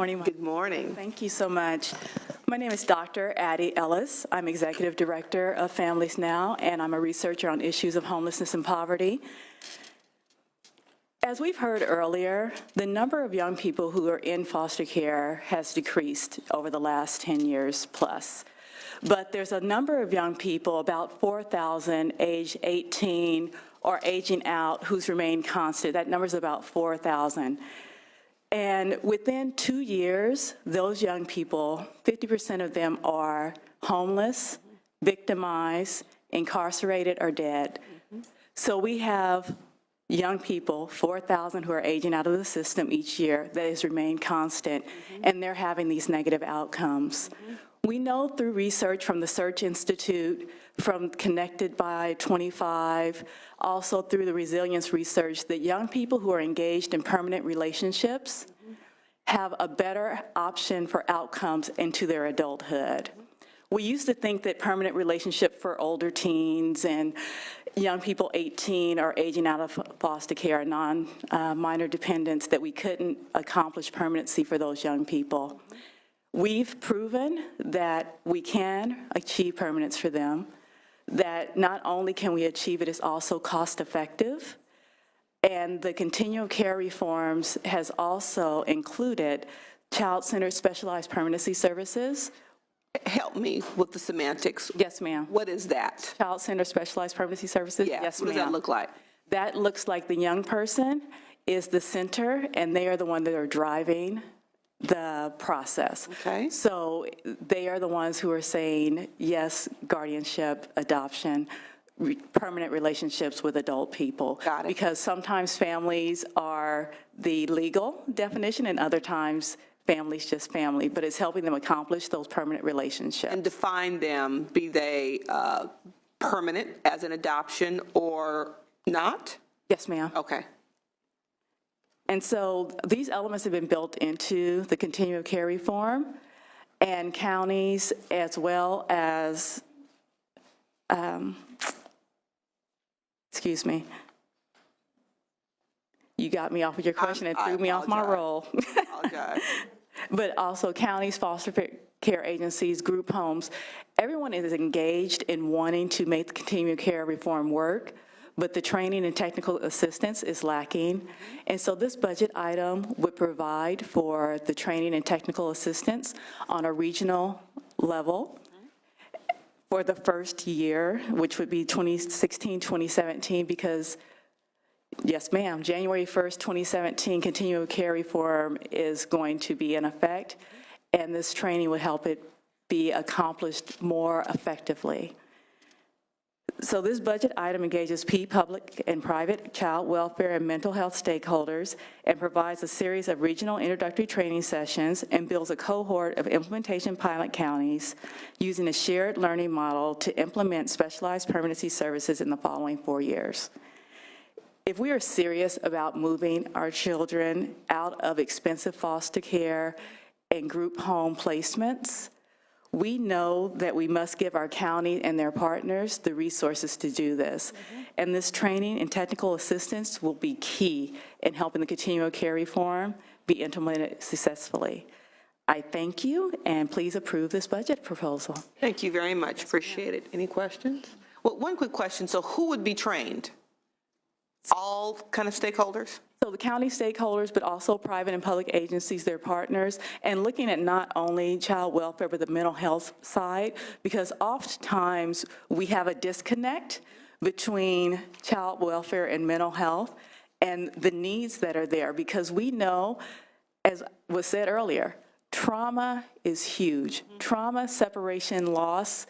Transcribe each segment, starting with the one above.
morning. Good morning. Thank you so much. My name is Dr. Addie Ellis. I'm Executive Director of Families Now, and I'm a researcher on issues of homelessness and poverty. As we've heard earlier, the number of young people who are in foster care has decreased over the last 10 years plus. But there's a number of young people, about 4,000, age 18 or aging out, who's remained constant. That number's about 4,000. And within 2 years, those young people, 50% of them are homeless, victimized, incarcerated, or dead. So we have young people, 4,000 who are aging out of the system each year that has remained constant, and they're having these negative outcomes. We know through research from the Search Institute, from Connected by 25, also through the resilience research, that young people who are engaged in permanent relationships have a better option for outcomes into their adulthood. We used to think that permanent relationship for older teens and young people 18 or aging out of foster care, non-minor dependents, that we couldn't accomplish permanency for those young people. We've proven that we can achieve permanence for them, that not only can we achieve it, it's also cost effective. And the continuum care reforms has also included child-centered specialized permanency services. Help me with the semantics. Yes, ma'am. What is that? Child-centered specialized permanency services? Yeah. Yes, What ma'am. does that look like? That looks like the young person is the center, and they are the one that are driving the process. Okay. So they are the ones who are saying, yes, guardianship, adoption, permanent relationships with adult people. Got it. Because sometimes families are the legal definition, and other times family's just family, but it's helping them accomplish those permanent relationships. And define them, be they permanent as an adoption or not? Yes, ma'am. Okay. And so these elements have been built into the continuum of care reform, and counties as well as, excuse me, you got me off with your question and threw me off my roll. Apologize. But also counties, foster care agencies, group homes, everyone is engaged in wanting to make the continuum of care reform work, but the training and technical assistance is lacking. And so this budget item would provide for the training and technical assistance on a regional level for the first year, which would be 2016, 2017, because yes, ma'am, January 1st, 2017, continuum of care reform is going to be in effect, and this training would help it be accomplished more effectively. So this budget item engages public and private child welfare and mental health stakeholders, and provides a series of regional introductory training sessions, and builds a cohort of implementation pilot counties using a shared learning model to implement specialized permanency services in the following 4 years. If we are serious about moving our children out of expensive foster care and group home placements, we know that we must give our county and their partners the resources to do this. And this training and technical assistance will be key in helping the continuum of care reform be implemented successfully. I thank you, and please approve this budget proposal. Thank you very much. Appreciate it. Any questions? Well, one quick question. So who would be trained? All kind of stakeholders? So the county stakeholders, but also private and public agencies, their partners, and looking at not only child welfare, but the mental health side, because oftentimes we have a disconnect between child welfare and mental health and the needs that are there, because we know, as was said earlier, trauma is huge. Trauma, separation, loss.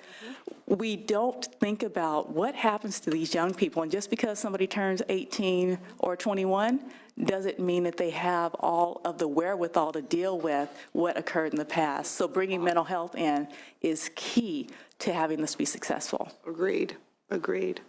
We don't think about what happens to these young people, and just because somebody turns 18 or 21 doesn't mean that they have all of the wherewithal to deal with what occurred in the past. So bringing mental health in is key to having this be successful. Agreed. Agreed.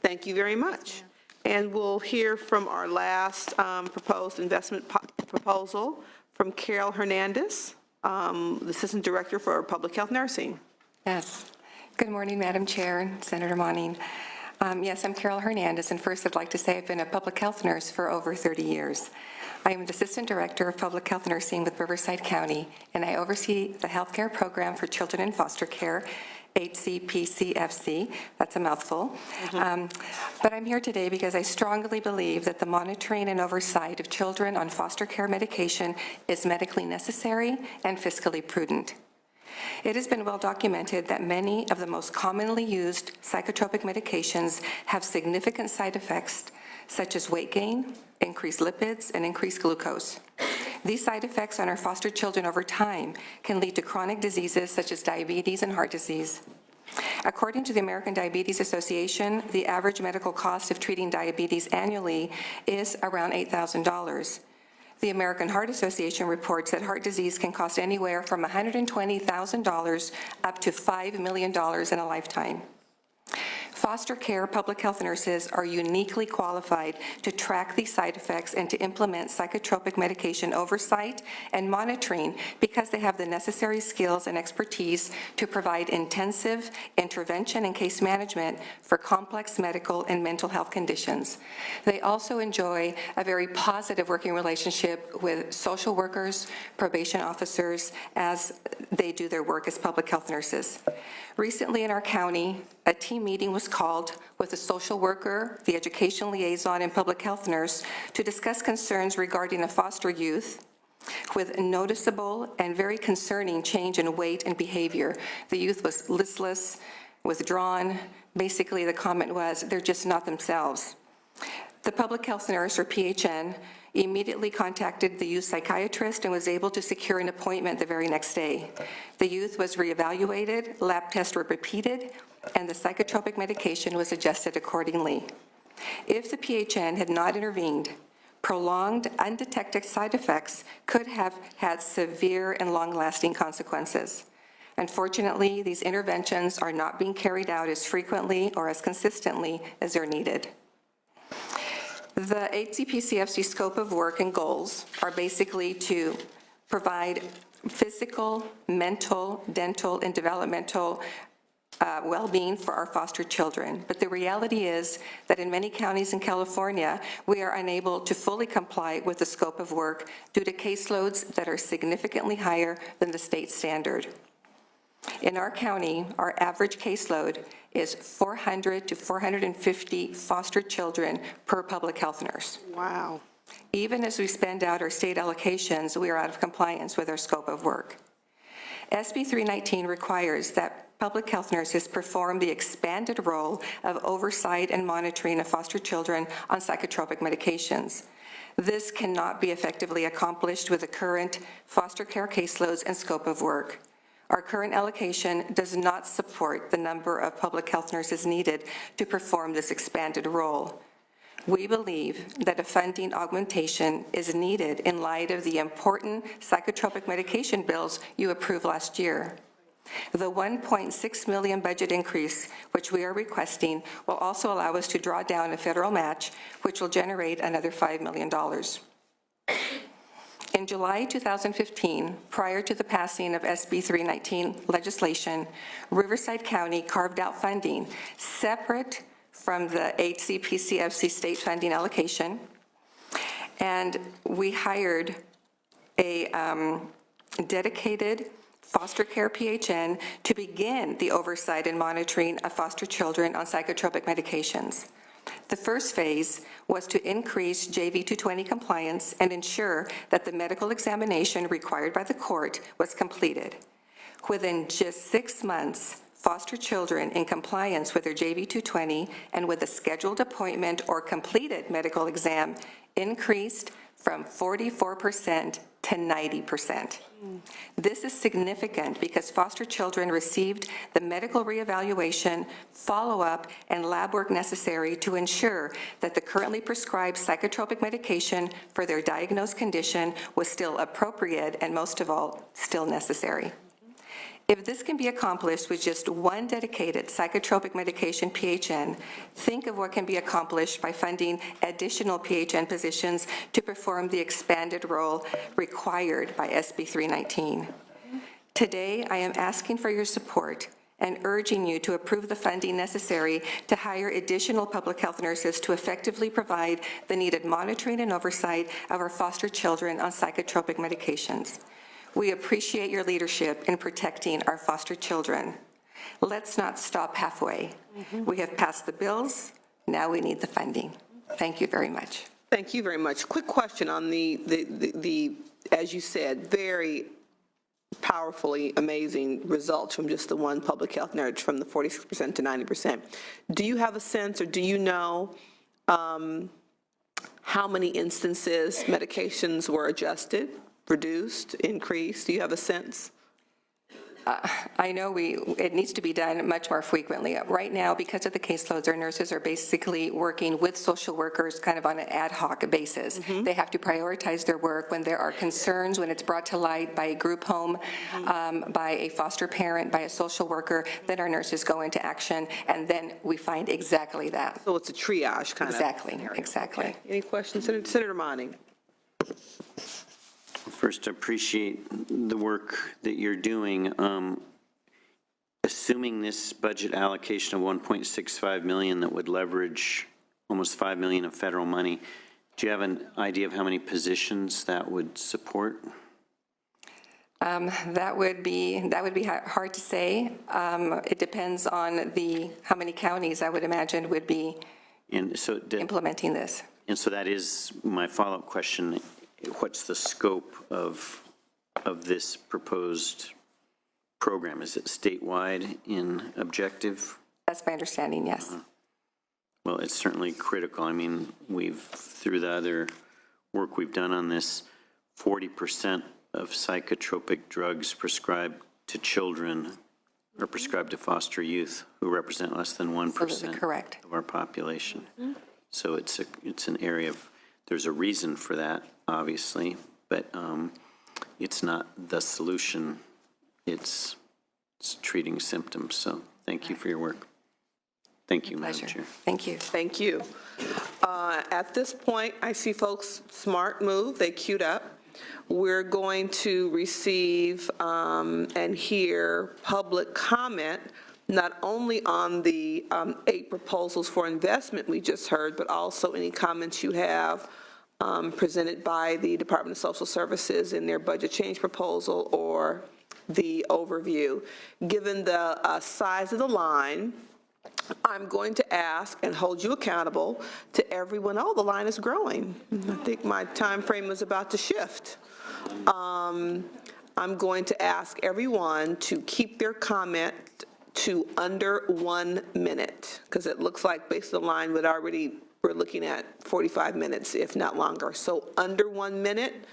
Thank you very much. And we'll hear from our last proposed investment proposal from Carol Hernandez, the Assistant Director for Public Health Nursing. Yes. Good morning, Madam Chair and Senator Monning. Yes, I'm Carol Hernandez, and first I'd like to say I've been a public health nurse for over 30 years. I am the Assistant Director of Public Health Nursing with Riverside County, and I oversee the healthcare program for children in foster care, HCPCFC. That's a mouthful. But I'm here today because I strongly believe that the monitoring and oversight of children on foster care medication is medically necessary and fiscally prudent. It has been well documented that many of the most commonly used psychotropic medications have significant side effects, such as weight gain, increased lipids, and increased glucose. These side effects on our foster children over time can lead to chronic diseases such as diabetes and heart disease. According to the American Diabetes Association, the average medical cost of treating diabetes annually is around $8,000. The American Heart Association reports that heart disease can cost anywhere from $120,000 up to $5 million in a lifetime. Foster care public health nurses are uniquely qualified to track these side effects and to implement psychotropic medication oversight and monitoring because they have the necessary skills and expertise to provide intensive intervention and case management for complex medical and mental health conditions. They also enjoy a very positive working relationship with social workers, probation officers, as they do their work as public health nurses. Recently in our county, a team meeting was called with a social worker, the education liaison, and public health nurse to discuss concerns regarding a foster youth with noticeable and very concerning change in weight and behavior. The youth was listless, withdrawn. Basically, the comment was, they're just not themselves. The public health nurse, or PHN, immediately contacted the youth psychiatrist and was able to secure an appointment the very next day. The youth was reevaluated, lab tests were repeated, and the psychotropic medication was adjusted accordingly. If the PHN had not intervened, prolonged, undetected side effects could have had severe and long-lasting consequences. Unfortunately, these interventions are not being carried out as frequently or as consistently as they're needed. The HCPCFC scope of work and goals are basically to provide physical, mental, dental, and developmental well-being for our foster children. But the reality is that in many counties in California, we are unable to fully comply with the scope of work due to caseloads that are significantly higher than the state standard. In our county, our average caseload is 400 to 450 foster children per public health nurse. Wow. Even as we spend out our state allocations, we are out of compliance with our scope of work. SB 319 requires that public health nurses perform the expanded role of oversight and monitoring of foster children on psychotropic medications. This cannot be effectively accomplished with the current foster care caseloads and scope of work. Our current allocation does not support the number of public health nurses needed to perform this expanded role. We believe that a funding augmentation is needed in light of the important psychotropic medication bills you approved last year. The $1.6 million budget increase, which we are requesting, will also allow us to draw down a federal match, which will generate another $5 million. In July 2015, prior to the passing of SB 319 legislation, Riverside County carved out funding separate from the HCPCFC state funding allocation, and we hired a dedicated foster care PHN to begin the oversight and monitoring of foster children on psychotropic medications. The first phase was to increase JV 220 compliance and ensure that the medical examination required by the court was completed. Within just 6 months, foster children in compliance with their JV 220 and with a scheduled appointment or completed medical exam increased from 44% to 90%. This is significant because foster children received the medical reevaluation, follow-up, and lab work necessary to ensure that the currently prescribed psychotropic medication for their diagnosed condition was still appropriate and, most of all, still necessary. If this can be accomplished with just one dedicated psychotropic medication PHN, think of what can be accomplished by funding additional PHN positions to perform the expanded role required by SB 319. Today, I am asking for your support and urging you to approve the funding necessary to hire additional public health nurses to effectively provide the needed monitoring and oversight of our foster children on psychotropic medications. We appreciate your leadership in protecting our foster children. Let's not stop halfway. We have passed the bills, now we need the funding. Thank you very much. Thank you very much. Quick question on the as you said, very powerfully amazing results from just the one public health nurse, from the 46% to 90%. Do you have a sense, or do you know how many instances medications were adjusted, reduced, increased? Do you have a sense? I know it needs to be done much more frequently. Right now, because of the caseloads, our nurses are basically working with social workers kind of on an ad hoc basis. They have to prioritize their work when there are concerns, when it's brought to light by a group home, by a foster parent, by a social worker, then our nurses go into action, and then we find exactly that. So it's a triage kind of. Exactly. Okay. Any questions? Senator Monning. First, I appreciate the work that you're doing. Assuming this budget allocation of $1.65 million that would leverage almost $5 million of federal money, do you have an idea of how many positions that would support? That would be hard to say. It depends on how many counties I would imagine would be implementing this. And so that is my follow-up question. What's the scope of this proposed program? Is it statewide in objective? That's my understanding, yes. Well, it's certainly critical. I mean, through the other work we've done on this, 40% of psychotropic drugs prescribed to children are prescribed to foster youth, who represent less than 1% correct. of our population. So it's an area of, there's a reason for that, obviously, but it's not the solution. It's treating symptoms. So thank you for your work. Thank you, Madam Chair. Thank you. Thank you. At this point, I see folks, smart move, they queued up. We're going to receive and hear public comment, not only on the 8 proposals for investment we just heard, but also any comments you have presented by the Department of Social Services in their budget change proposal or the overview. Given the size of the line, I'm going to ask and hold you accountable to everyone. Oh, the line is growing. I think my time frame was about to shift. I'm going to ask everyone to keep their comment to under 1 minute, because it looks like based on the line we're looking at 45 minutes, if not longer. So under 1 minute.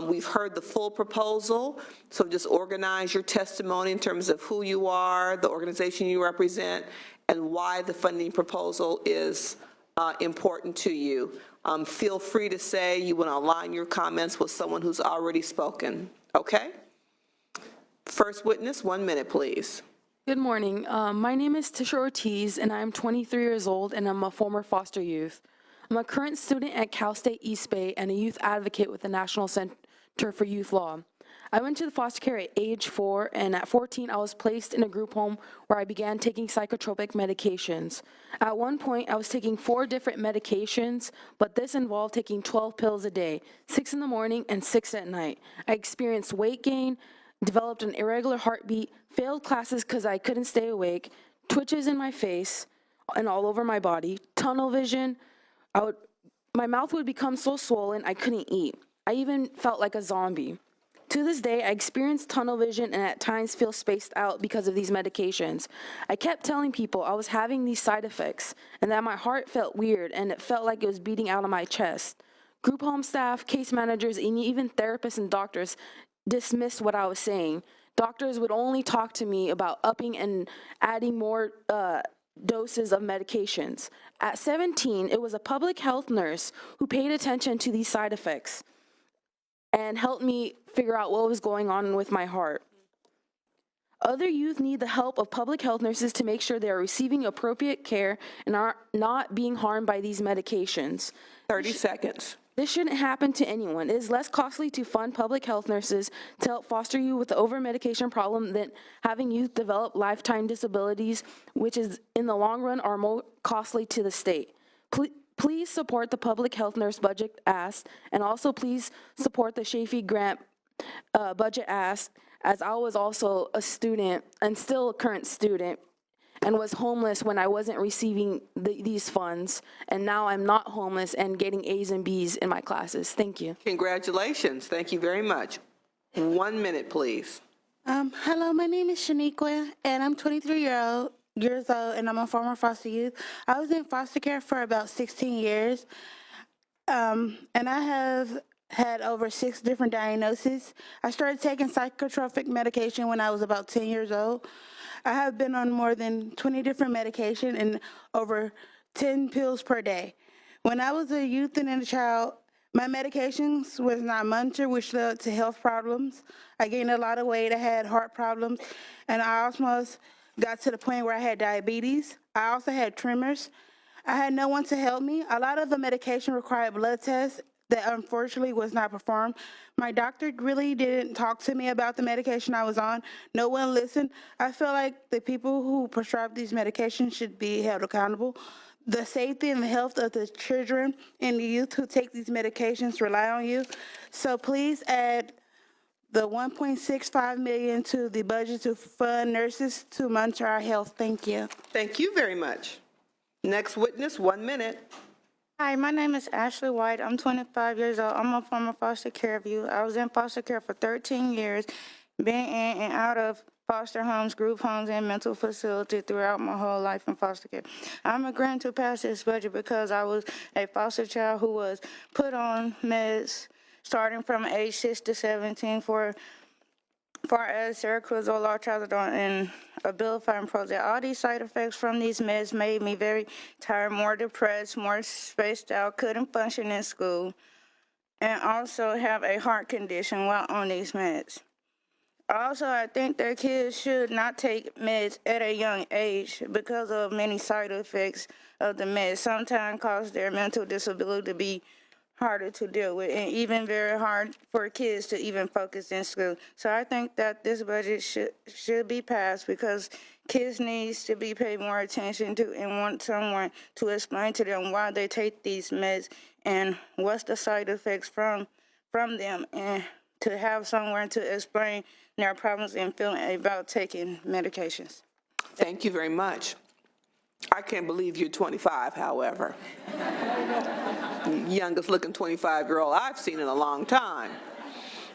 We've heard the full proposal, so just organize your testimony in terms of who you are, the organization you represent, and why the funding proposal is important to you. Feel free to say you want to align your comments with someone who's already spoken, okay? First witness, 1 minute, please. Good morning. My name is Tisha Ortiz, and I'm 23 years old, and I'm a former foster youth. I'm a current student at Cal State East Bay and a youth advocate with the National Center for Youth Law. I went to the foster care at age 4, and at 14, I was placed in a group home where I began taking psychotropic medications. At one point, I was taking 4 different medications, but this involved taking 12 pills a day, 6 in the morning and 6 at night. I experienced weight gain, developed an irregular heartbeat, failed classes because I couldn't stay awake, twitches in my face and all over my body, tunnel vision. My mouth would become so swollen I couldn't eat. I even felt like a zombie. To this day, I experience tunnel vision and at times feel spaced out because of these medications. I kept telling people I was having these side effects and that my heart felt weird and it felt like it was beating out of my chest. Group home staff, case managers, and even therapists and doctors dismissed what I was saying. Doctors would only talk to me about upping and adding more doses of medications. At 17, it was a public health nurse who paid attention to these side effects and helped me figure out what was going on with my heart. Other youth need the help of public health nurses to make sure they are receiving appropriate care and are not being harmed by these medications. 30 seconds. This shouldn't happen to anyone. It is less costly to fund public health nurses to help foster youth with the over-medication problem than having youth develop lifetime disabilities, which is in the long run are more costly to the state. Please support the public health nurse budget ask, and also please support the Chafee grant budget ask, as I was also a student and still a current student and was homeless when I wasn't receiving these funds, and now I'm not homeless and getting A's and B's in my classes. Thank you. Congratulations. Thank you very much. 1 minute, please. Hello, my name is Shaniqua, and I'm 23 years old, and I'm a former foster youth. I was in foster care for about 16 years, and I have had over 6 different diagnoses. I started taking psychotropic medication when I was about 10 years old. I have been on more than 20 different medications and over 10 pills per day. When I was a youth and a child, my medications was not monitored, which led to health problems. I gained a lot of weight, I had heart problems, and I almost got to the point where I had diabetes. I also had tremors. I had no one to help me. A lot of the medication required blood tests that unfortunately was not performed. My doctor really didn't talk to me about the medication I was on. No one listened. I feel like the people who prescribe these medications should be held accountable. The safety and the health of the children and the youth who take these medications rely on you. So please add the $1.65 million to the budget to fund nurses to monitor our health. Thank you. Thank you very much. Next witness, 1 minute. Hi, my name is Ashley White. I'm 25 years old. I'm a former foster care youth. I was in foster care for 13 years, being in and out of foster homes, group homes, and mental facilities throughout my whole life in foster care. I'm agreeing to pass this budget because I was a foster child who was put on meds starting from age 6 to 17 for far as Seroquel, Trazodone, and Abilify and Prozac. All these side effects from these meds made me very tired, more depressed, more spaced out, couldn't function in school, and also have a heart condition while on these meds. Also, I think that kids should not take meds at a young age because of many side effects of the meds. Sometimes cause their mental disability to be harder to deal with, and even very hard for kids to even focus in school. So I think that this budget should be passed because kids needs to be paid more attention to and want someone to explain to them why they take these meds and what's the side effects from them, and to have someone to explain their problems and feeling about taking medications. Thank you very much. I can't believe you're 25, however. Youngest looking 25-year-old I've seen in a long time.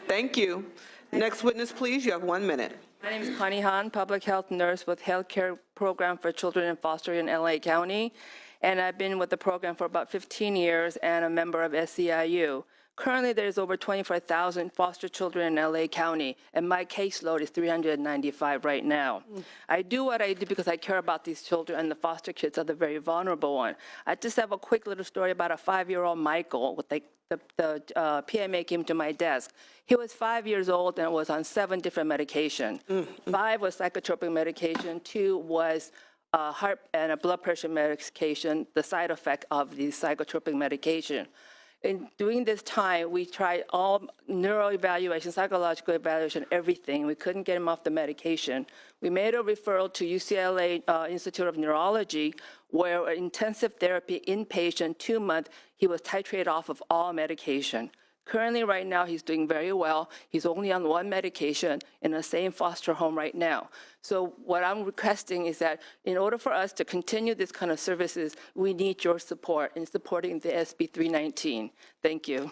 Thank you. Next witness, please. You have 1 minute. My name is Connie Han, public health nurse with Healthcare Program for Children in Foster in LA County. And I've been with the program for about 15 years and a member of SEIU. Currently, there's over 24,000 foster children in LA County, and my caseload is 395 right now. I do what I do because I care about these children, and the foster kids are the very vulnerable one. I just have a quick little story about a 5-year-old Michael. With the PMA came to my desk. He was 5 years old and was on 7 different medications. 5 was psychotropic medication, 2 was heart and a blood pressure medication, the side effect of the psychotropic medication. And during this time, we tried all neuro evaluation, psychological evaluation, everything. We couldn't get him off the medication. We made a referral to UCLA Institute of Neurology, where intensive therapy inpatient 2 months, he was titrated off of all medication. Currently, right now, he's doing very well. He's only on 1 medication in the same foster home right now. So what I'm requesting is that in order for us to continue this kind of services, we need your support in supporting the SB 319. Thank you.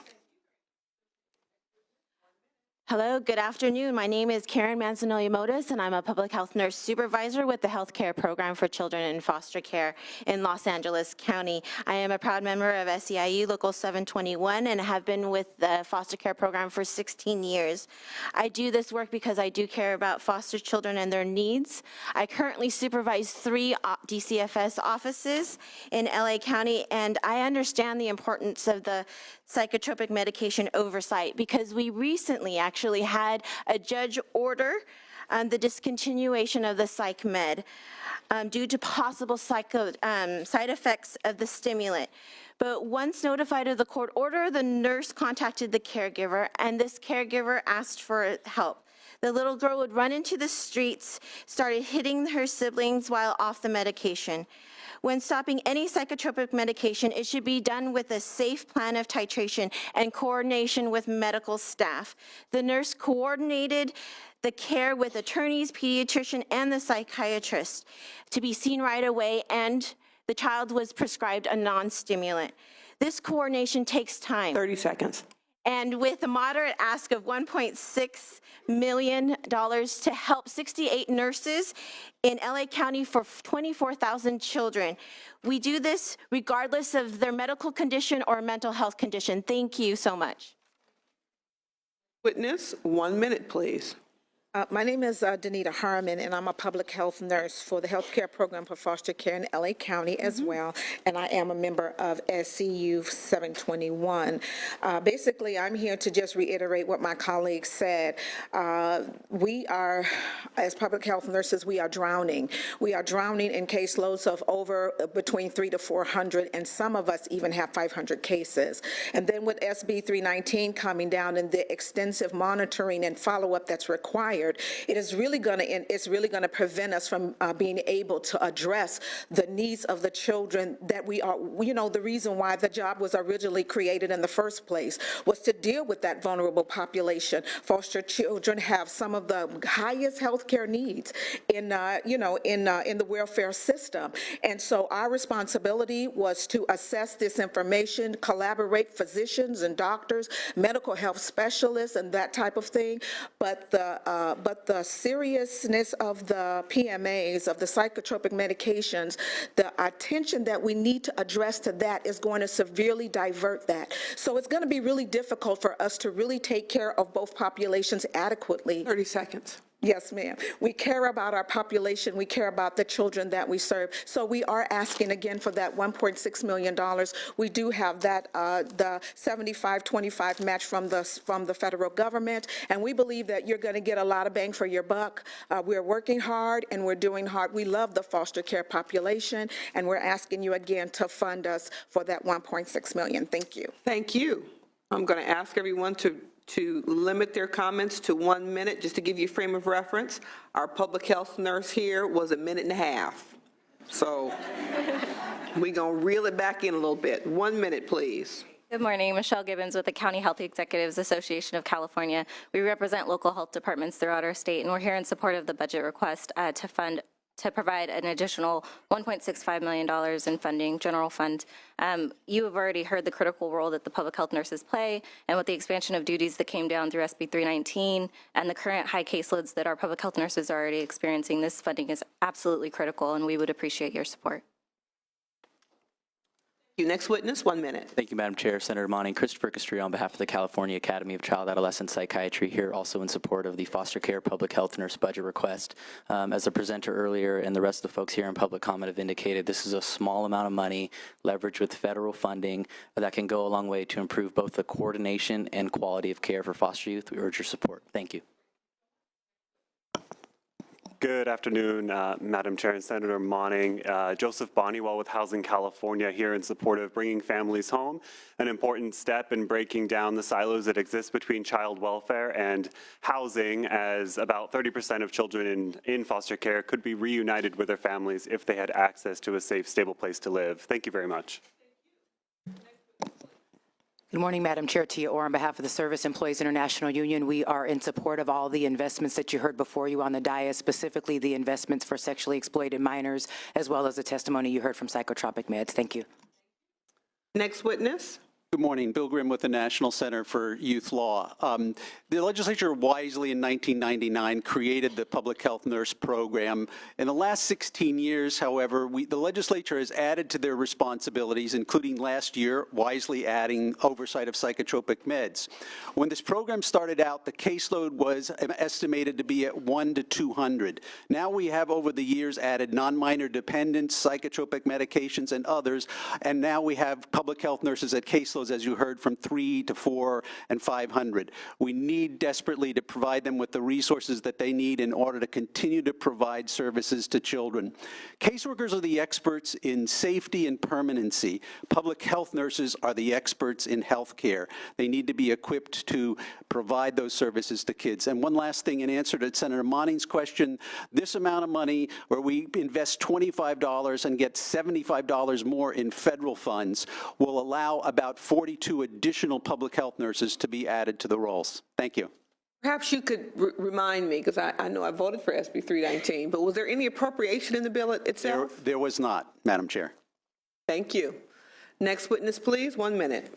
Hello, good afternoon. My name is Karen Manzanillo-Motis, and I'm a public health nurse supervisor with the Healthcare Program for Children in Foster Care in Los Angeles County. I am a proud member of SEIU Local 721 and have been with the foster care program for 16 years. I do this work because I do care about foster children and their needs. I currently supervise 3 DCFS offices in LA County, and I understand the importance of the psychotropic medication oversight because we recently actually had a judge order the discontinuation of the psych med due to possible side effects of the stimulant. But once notified of the court order, the nurse contacted the caregiver, and this caregiver asked for help. The little girl would run into the streets, started hitting her siblings while off the medication. When stopping any psychotropic medication, it should be done with a safe plan of titration and coordination with medical staff. The nurse coordinated the care with attorneys, pediatrician, and the psychiatrist to be seen right away, and the child was prescribed a non-stimulant. This coordination takes time. 30 seconds. And with a moderate ask of $1.6 million to help 68 nurses in LA County for 24,000 children. We do this regardless of their medical condition or mental health condition. Thank you so much. Witness, 1 minute, please. My name is Danita Harmon, and I'm a public health nurse for the healthcare program for foster care in LA County as well, and I am a member of SCU 721. Basically, I'm here to just reiterate what my colleagues said. We are, as public health nurses, we are drowning. We are drowning in caseloads of between 300 to 400, and some of us even have 500 cases. And then with SB 319 coming down and the extensive monitoring and follow-up that's required, it is really going to prevent us from being able to address the needs of the children that we are. The reason why the job was originally created in the first place was to deal with that vulnerable population. Foster children have some of the highest health care needs in the welfare system, and so our responsibility was to assess this information, collaborate physicians and doctors, medical health specialists, and that type of thing. But the seriousness of the PMAs, of the psychotropic medications, the attention that we need to address to that is going to severely divert that. So it's going to be really difficult for us to really take care of both populations adequately. 30 seconds. Yes, ma'am. We care about our population. We care about the children that we serve. So we are asking again for that $1.6 million. We do have that, the 75-25 match from the federal government, and we believe that you're going to get a lot of bang for your buck. We're working hard and we're doing hard. We love the foster care population, and we're asking you again to fund us for that $1.6 million. Thank you. Thank you. I'm going to ask everyone to limit their comments to 1 minute, just to give you a frame of reference. Our public health nurse here was 1.5 minutes. So we're going to reel it back in a little bit. 1 minute, please. Good morning, Michelle Gibbons with the County Health Executives Association of California. We represent local health departments throughout our state, and we're here in support of the budget request to provide an additional $1.65 million in funding, general fund. You have already heard the critical role that the public health nurses play, and with the expansion of duties that came down through SB 319 and the current high caseloads that our public health nurses are already experiencing, this funding is absolutely critical, and we would appreciate your support. Next witness, 1 minute. Thank you, Madam Chair. Senator Monning. Christopher Castrillo on behalf of the California Academy of Child Adolescent Psychiatry, here also in support of the foster care public health nurse budget request. As the presenter earlier and the rest of the folks here in public comment have indicated, this is a small amount of money leveraged with federal funding that can go a long way to improve both the coordination and quality of care for foster youth. We urge your support. Thank you. Good afternoon, Madam Chair and Senator Monning. Joseph Bonniwell with Housing California, here in support of bringing families home, an important step in breaking down the silos that exist between child welfare and housing, as about 30% of children in foster care could be reunited with their families if they had access to a safe, stable place to live. Thank you very much. Good morning, Madam Chair. Tia Orr on behalf of the Service Employees International Union. We are in support of all the investments that you heard before you on the dais, specifically the investments for sexually exploited minors, as well as the testimony you heard from psychotropic meds. Thank you. Next witness. Good morning. Bill Grimm with the National Center for Youth Law. The legislature wisely in 1999 created the public health nurse program. In the last 16 years, however, the legislature has added to their responsibilities, including last year, wisely adding oversight of psychotropic meds. When this program started out, the caseload was estimated to be at 1 to 200. Now we have over the years added non-minor dependents, psychotropic medications, and others, and now we have public health nurses at caseload caseloads, as you heard, from 3 to 4 and 500. We need desperately to provide them with the resources that they need in order to continue to provide services to children. Caseworkers are the experts in safety and permanency. Public health nurses are the experts in health care. They need to be equipped to provide those services to kids. And one last thing in answer to Senator Manning's question, this amount of money where we invest $25 and get $75 more in federal funds will allow about 42 additional public health nurses to be added to the rolls. Thank you. Perhaps you could remind me, because I know I voted for SB 319, but was there any appropriation in the bill itself? There was not, Madam Chair. Thank you. Next witness, please, 1 minute.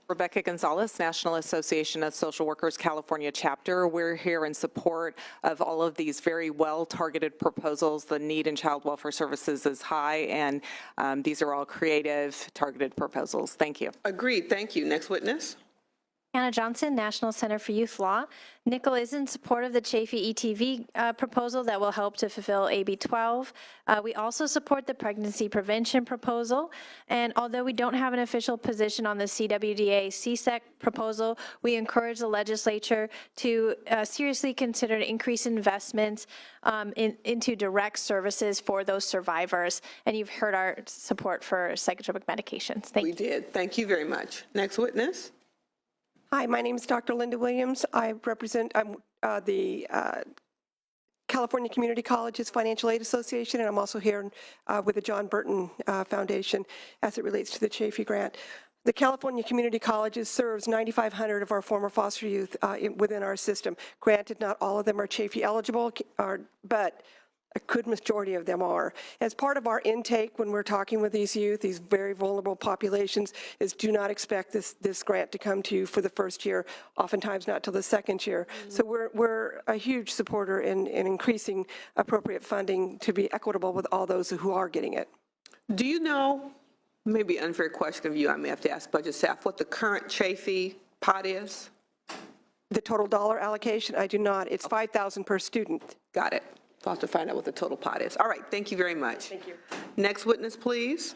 Rebecca Gonzalez, National Association of Social Workers, California chapter. We're here in support of all of these very well-targeted proposals. The need in child welfare services is high, and these are all creative, targeted proposals. Thank you. Agreed. Thank you. Next witness. Hannah Johnson, National Center for Youth Law. Nickel is in support of the Chafee ETV proposal that will help to fulfill AB 12. We also support the pregnancy prevention proposal. And although we don't have an official position on the CWDA CSEC proposal, we encourage the legislature to seriously consider an increase in investments into direct services for those survivors. And you've heard our support for psychotropic medications. Thank you. We did. Thank you very much. Next witness. Hi, my name is Dr. Linda Williams. I'm the California Community Colleges Financial Aid Association, and I'm also here with the John Burton Foundation as it relates to the Chafee grant. The California Community Colleges serves 9,500 of our former foster youth within our system. Granted, not all of them are Chafee eligible, but a good majority of them are. As part of our intake when we're talking with these youth, these very vulnerable populations, is do not expect this grant to come to you for the first year, oftentimes not till the second year. So we're a huge supporter in increasing appropriate funding to be equitable with all those who are getting it. Do you know, maybe unfair question of you, I may have to ask budget staff, what the current Chafee pot is? The total dollar allocation, I do not. It's $5,000 per student. Got it. I'll have to find out what the total pot is. All right, thank you very much. Thank you. Next witness, please.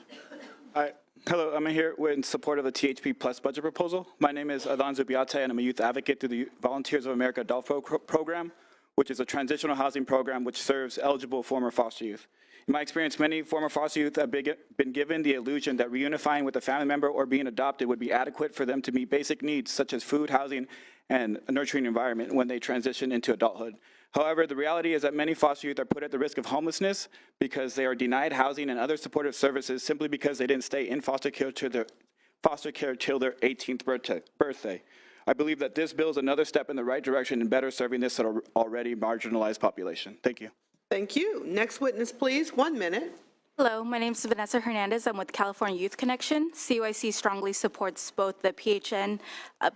Hi. Hello, I'm here in support of the THP Plus budget proposal. My name is Adan Zubiate, and I'm a youth advocate through the Volunteers of America Adult Folk Program, which is a transitional housing program which serves eligible former foster youth. In my experience, many former foster youth have been given the illusion that reunifying with a family member or being adopted would be adequate for them to meet basic needs such as food, housing, and a nurturing environment when they transition into adulthood. However, the reality is that many foster youth are put at the risk of homelessness because they are denied housing and other supportive services simply because they didn't stay in foster care till their 18th birthday. I believe that this bill is another step in the right direction in better serving this already marginalized population. Thank you. Thank you. Next witness, please. 1 minute. Hello, my name is Vanessa Hernandez. I'm with California Youth Connection. CYC strongly supports both the PHN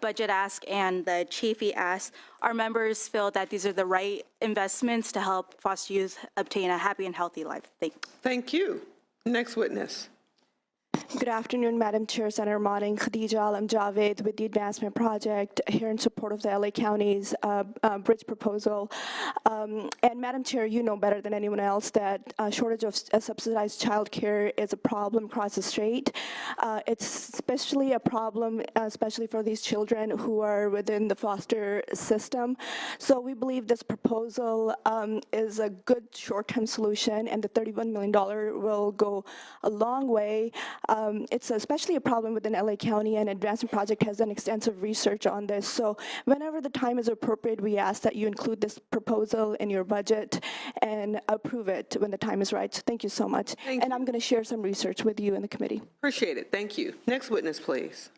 budget ask and the Chafee ask. Our members feel that these are the right investments to help foster youth obtain a happy and healthy life. Thank you. Thank you. Next witness. Good afternoon, Madam Chair, Senator Manning, Khadija Alam Javed with the Advancement Project here in support of the LA County's bridge proposal. And Madam Chair, you know better than anyone else that shortage of subsidized childcare is a problem across the state. It's especially a problem, especially for these children who are within the foster system. So we believe this proposal is a good short-term solution, and the $31 million will go a long way. It's especially a problem within LA County, and Advancement Project has done extensive research on this. So whenever the time is appropriate, we ask that you include this proposal in your budget and approve it when the time is right. So thank you so much. And I'm going to share some research with you in the committee. Appreciate it. Thank you. Next witness, please.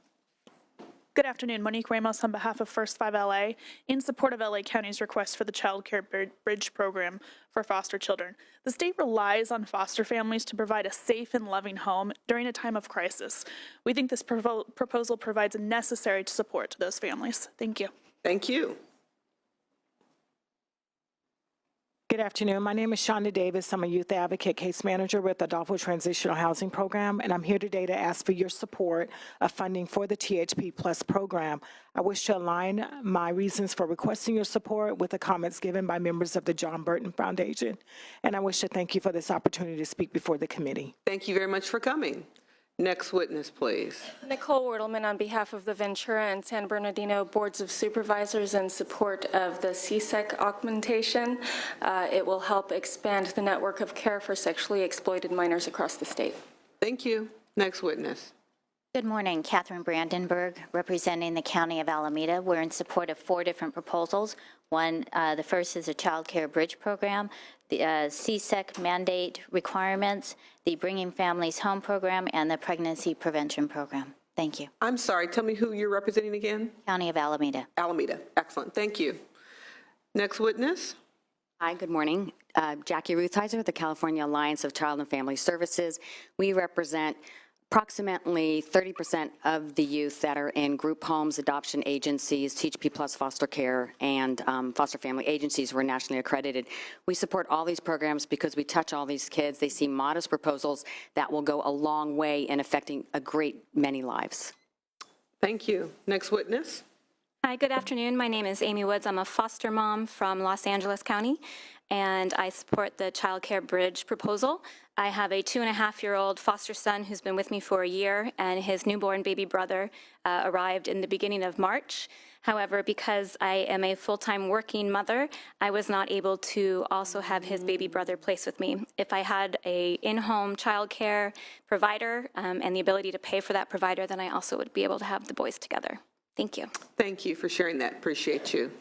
Good afternoon, Monique Ramos on behalf of First 5 LA in support of LA County's request for the Child Care Bridge program for foster children. The state relies on foster families to provide a safe and loving home during a time of crisis. We think this proposal provides a necessary support to those families. Thank you. Thank you. Good afternoon. My name is Shonda Davis. I'm a youth advocate case manager with the Adolfo Transitional Housing Program, and I'm here today to ask for your support of funding for the THP Plus program. I wish to align my reasons for requesting your support with the comments given by members of the John Burton Foundation, and I wish to thank you for this opportunity to speak before the committee. Thank you very much for coming. Next witness, please. Nicole Wertelman on behalf of the Ventura and San Bernardino Boards of Supervisors in support of the CSEC augmentation. It will help expand the network of care for sexually exploited minors across the state. Thank you. Next witness. Good morning, Catherine Brandenburg, representing the County of Alameda. We're in support of 4 different proposals. One, the first is a child care bridge program, the CSEC mandate requirements, the Bringing Families Home program, and the pregnancy prevention program. Thank you. I'm sorry, tell me who you're representing again? County of Alameda. Alameda. Excellent. Thank you. Next witness. Hi, good morning. Jackie Ruthheiser with the California Alliance of Child and Family Services. We represent approximately 30% of the youth that are in group homes, adoption agencies, THP Plus foster care, and foster family agencies who are nationally accredited. We support all these programs because we touch all these kids. They see modest proposals that will go a long way in affecting a great many lives. Thank you. Next witness. Hi, good afternoon. My name is Amy Woods. I'm a foster mom from Los Angeles County, and I support the Child Care Bridge proposal. I have a 2.5-year-old foster son who's been with me for a year, and his newborn baby brother arrived in the beginning of March. However, because I am a full-time working mother, I was not able to also have his baby brother placed with me. If I had a in-home child care provider and the ability to pay for that provider, then I also would be able to have the boys together. Thank you. Thank you for sharing that. Appreciate you.